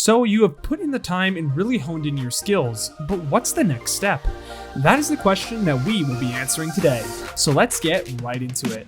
So you have put in the time and really honed in your skills, but what's the next step? That is the question that we will be answering today, so let's get right into it.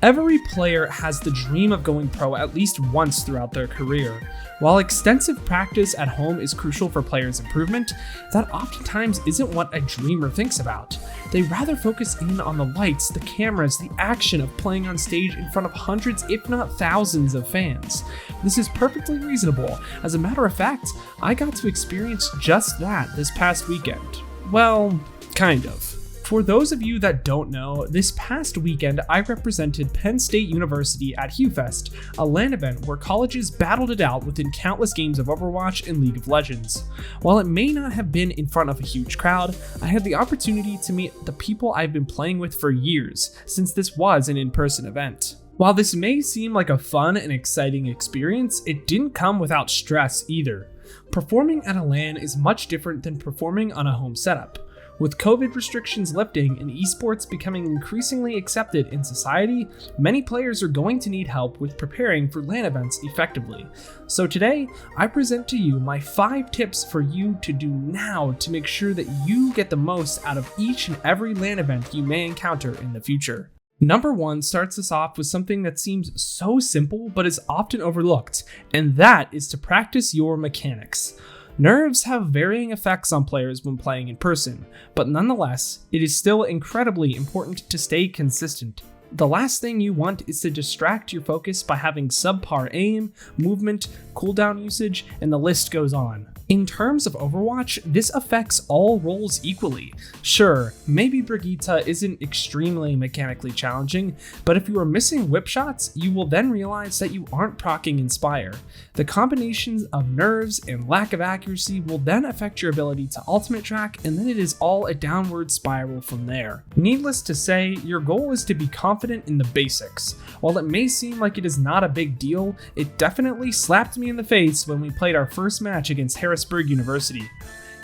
Every player has the dream of going pro at least once throughout their career. While extensive practice at home is crucial for players' improvement, that oftentimes isn't what a dreamer thinks about. They rather focus in on the lights, the cameras, the action of playing on stage in front of hundreds, if not thousands of fans. This is perfectly reasonable. As a matter of fact, I got to experience just that this past weekend. Well, kind of. For those of you that don't know, this past weekend I represented Penn State University at HughFest, a LAN event where colleges battled it out within countless games of Overwatch and League of Legends. While it may not have been in front of a huge crowd, I had the opportunity to meet the people I've been playing with for years, since this was an in-person event. While this may seem like a fun and exciting experience, it didn't come without stress either. Performing at a LAN is much different than performing on a home setup. With COVID restrictions lifting and esports becoming increasingly accepted in society, many players are going to need help with preparing for LAN events effectively. So today, I present to you my 5 tips for you to do now to make sure that you get the most out of each and every LAN event you may encounter in the future. Number 1 starts us off with something that seems so simple but is often overlooked, and that is to practice your mechanics. Nerves have varying effects on players when playing in person, but nonetheless, it is still incredibly important to stay consistent. The last thing you want is to distract your focus by having subpar aim, movement, cooldown usage, and the list goes on. In terms of Overwatch, this affects all roles equally. Sure, maybe Brigitte isn't extremely mechanically challenging, but if you are missing whip shots, you will then realize that you aren't proccing Inspire. The combinations of nerves and lack of accuracy will then affect your ability to ultimate track, and then it is all a downward spiral from there. Needless to say, your goal is to be confident in the basics. While it may seem like it is not a big deal, it definitely slapped me in the face when we played our first match against Harrisburg University.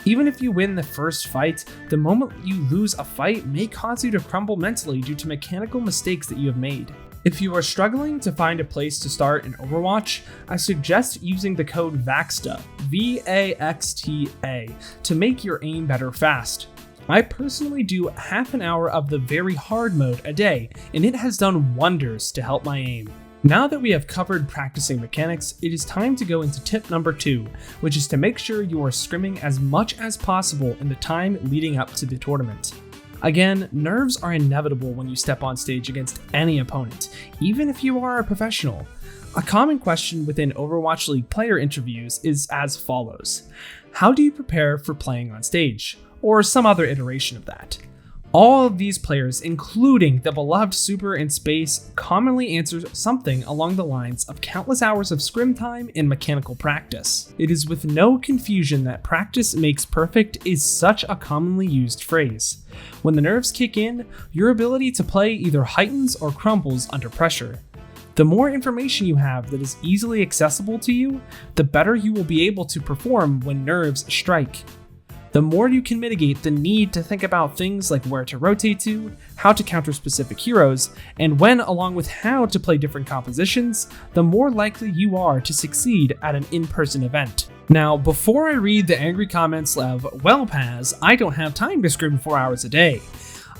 Even if you win the first fight, the moment you lose a fight may cause you to crumble mentally due to mechanical mistakes that you have made. If you are struggling to find a place to start in Overwatch, I suggest using the code VAXTA, V-A-X-T-A, to make your aim better fast. I personally do half an hour of the very hard mode a day, and it has done wonders to help my aim. Now that we have covered practicing mechanics, it is time to go into tip number 2, which is to make sure you are scrimming as much as possible in the time leading up to the tournament. Again, nerves are inevitable when you step on stage against any opponent, even if you are a professional. A common question within Overwatch League player interviews is as follows: how do you prepare for playing on stage? Or some other iteration of that. All of these players, including the beloved Super and Space, commonly answer something along the lines of countless hours of scrim time and mechanical practice. It is with no confusion that practice makes perfect is such a commonly used phrase. When the nerves kick in, your ability to play either heightens or crumbles under pressure. The more information you have that is easily accessible to you, the better you will be able to perform when nerves strike. The more you can mitigate the need to think about things like where to rotate to, how to counter specific heroes, and when, along with how to play different compositions, the more likely you are to succeed at an in-person event. Now, before I read the angry comments of, "Well, Paz, I don't have time to scrim 4 hours a day,"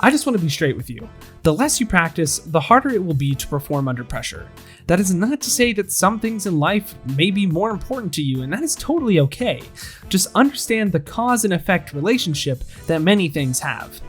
I just want to be straight with you. The less you practice, the harder it will be to perform under pressure. That is not to say that some things in life may be more important to you, and that is totally okay. Just understand the cause and effect relationship that many things have.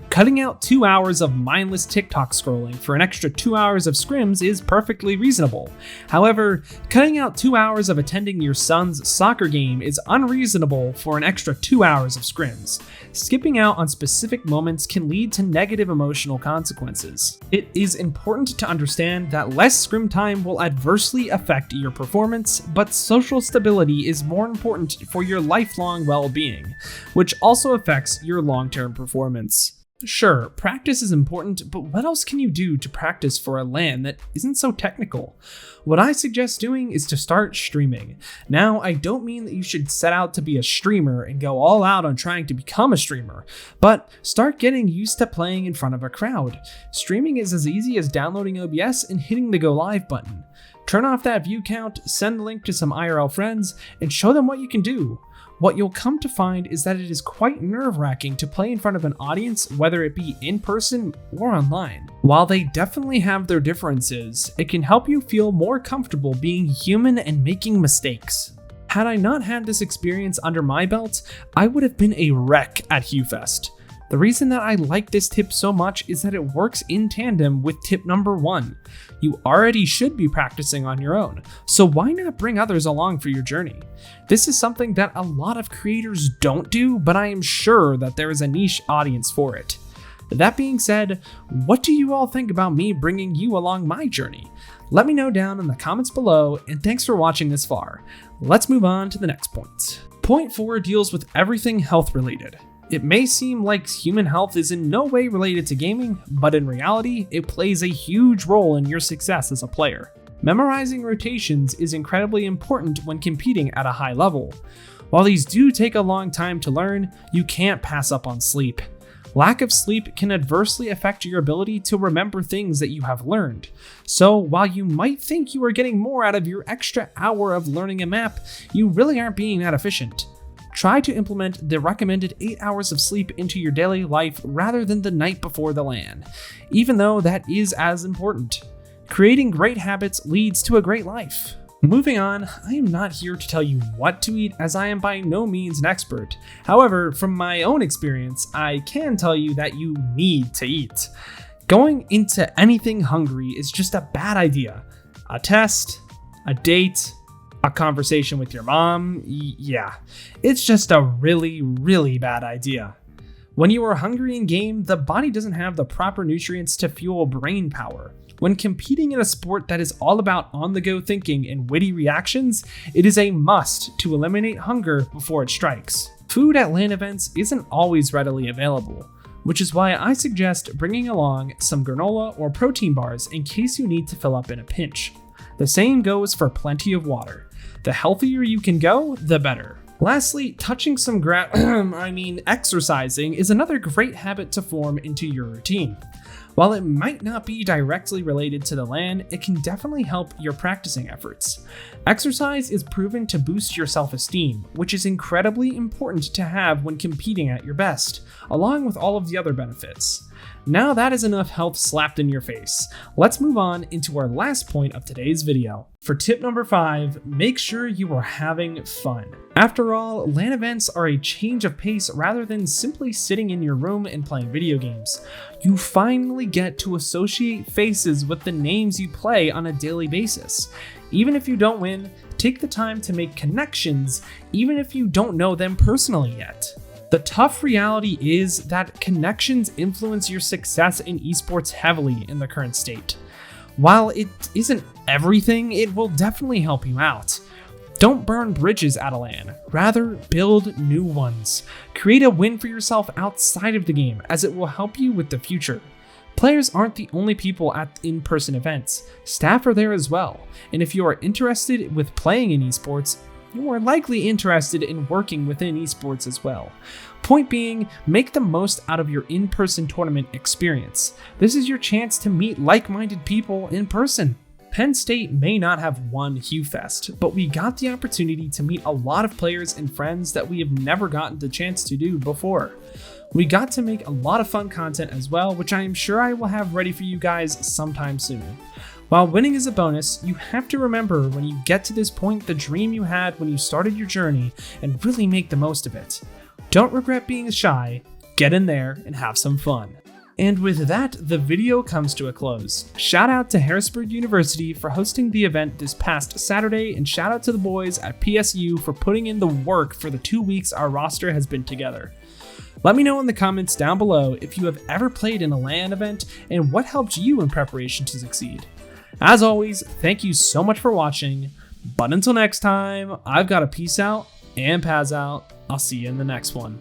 Cutting out 2 hours of mindless TikTok scrolling for an extra 2 hours of scrims is perfectly reasonable. However, cutting out 2 hours of attending your son's soccer game is unreasonable for an extra 2 hours of scrims. Skipping out on specific moments can lead to negative emotional consequences. It is important to understand that less scrim time will adversely affect your performance, but social stability is more important for your lifelong well-being, which also affects your long-term performance. Sure, practice is important, but what else can you do to practice for a LAN that isn't so technical? What I suggest doing is to start streaming. Now, I don't mean that you should set out to be a streamer and go all out on trying to become a streamer, but start getting used to playing in front of a crowd. Streaming is as easy as downloading OBS and hitting the go live button. Turn off that view count, send the link to some IRL friends, and show them what you can do. What you'll come to find is that it is quite nerve-wracking to play in front of an audience, whether it be in person or online. While they definitely have their differences, it can help you feel more comfortable being human and making mistakes. Had I not had this experience under my belt, I would have been a wreck at HuFest. The reason that I like this tip so much is that it works in tandem with tip number 1. You already should be practicing on your own, so why not bring others along for your journey? This is something that a lot of creators don't do, but I am sure that there is a niche audience for it. That being said, what do you all think about me bringing you along my journey? Let me know down in the comments below, and thanks for watching this far. Let's move on to the next point. Point 4 deals with everything health related. It may seem like human health is in no way related to gaming, but in reality, it plays a huge role in your success as a player. Memorizing rotations is incredibly important when competing at a high level. While these do take a long time to learn, you can't pass up on sleep. Lack of sleep can adversely affect your ability to remember things that you have learned. So while you might think you are getting more out of your extra hour of learning a map, you really aren't being that efficient. Try to implement the recommended 8 hours of sleep into your daily life rather than the night before the LAN, even though that is as important. Creating great habits leads to a great life. Moving on, I am not here to tell you what to eat, as I am by no means an expert. However, from my own experience, I can tell you that you need to eat. Going into anything hungry is just a bad idea. A test, a date, a conversation with your mom, yeah, it's just a really, really bad idea. When you are hungry in game, the body doesn't have the proper nutrients to fuel brain power. When competing in a sport that is all about on-the-go thinking and witty reactions, it is a must to eliminate hunger before it strikes. Food at LAN events isn't always readily available, which is why I suggest bringing along some granola or protein bars in case you need to fill up in a pinch. The same goes for plenty of water. The healthier you can go, the better. Lastly, touching some exercising is another great habit to form into your routine. While it might not be directly related to the LAN, it can definitely help your practicing efforts. Exercise is proven to boost your self-esteem, which is incredibly important to have when competing at your best, along with all of the other benefits. Now that is enough health slapped in your face. Let's move on into our last point of today's video. For tip number 5, make sure you are having fun. After all, LAN events are a change of pace rather than simply sitting in your room and playing video games. You finally get to associate faces with the names you play on a daily basis. Even if you don't win, take the time to make connections, even if you don't know them personally yet. The tough reality is that connections influence your success in esports heavily in the current state. While it isn't everything, it will definitely help you out. Don't burn bridges at a LAN, rather build new ones. Create a win for yourself outside of the game, as it will help you with the future. Players aren't the only people at in-person events, staff are there as well, and if you are interested with playing in esports, you are likely interested in working within esports as well. Point being, make the most out of your in-person tournament experience. This is your chance to meet like-minded people in person. Penn State may not have won HuFest, but we got the opportunity to meet a lot of players and friends that we have never gotten the chance to do before. We got to make a lot of fun content as well, which I am sure I will have ready for you guys sometime soon. While winning is a bonus, you have to remember when you get to this point the dream you had when you started your journey and really make the most of it. Don't regret being shy, get in there and have some fun. And with that, the video comes to a close. Shout out to Harrisburg University for hosting the event this past Saturday, and shout out to the boys at PSU for putting in the work for the 2 weeks our roster has been together. Let me know in the comments down below if you have ever played in a LAN event and what helped you in preparation to succeed. As always, thank you so much for watching, but until next time, I've got a peace out and Paz out. I'll see you in the next one.